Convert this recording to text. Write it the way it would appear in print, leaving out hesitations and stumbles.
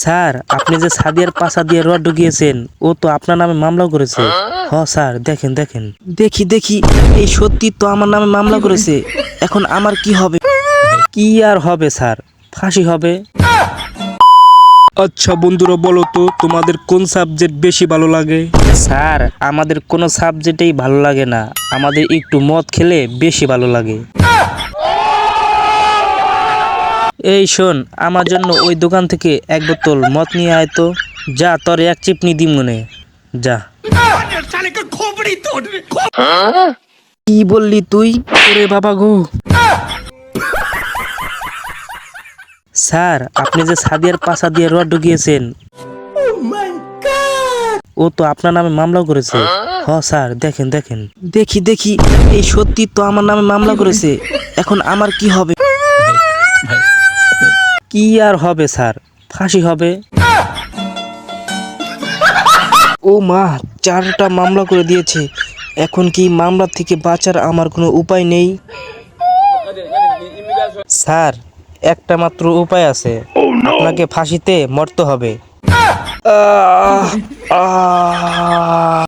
Sir, আপনি যে সাদিয়ার পাশা দিয়ে রড ঢুকিয়েছেন, ও তো আপনার নামে মামলাও করেছে। স্যার, দেখেন দেখেন। দেখি এই সত্যি তো আমার নামে মামলা করেছে। এখন আমার কি হবে? কি আর হবে স্যার, ফাঁসি হবে। আচ্ছা বন্ধুরা, বলো তো তোমাদের কোন সাবজেক্ট বেশি ভালো লাগে? স্যার, আমাদের কোনো সাবজেক্টেই ভালো লাগে না, আমাদের একটু মদ খেলে বেশি ভালো লাগে। এই শোন, আমার জন্য ওই দোকান থেকে এক বোতল মদ নিয়ে আয় তো। যা, তোর এক চিপনি দিই মনে, যা। কি বললি তুই? ওরে বাবা গো! স্যার, আপনি যে সাদিয়ার পাশা দিয়ে রড ঢুকিয়েছেন, ও তো আপনার নামে মামলাও করেছে। স্যার, দেখেন দেখেন। দেখি এই সত্যি তো আমার নামে মামলা করেছে। এখন আমার কি হবে? কি আর হবে স্যার, ফাঁসি হবে। ও মা, 4টা মামলা করে দিয়েছে। এখন কি মামলা থেকে বাঁচার আমার কোনো উপায় নেই? স্যার, একটা মাত্র উপায় আছে, আপনাকে ফাঁসিতে মরতে হবে। আহ, আহ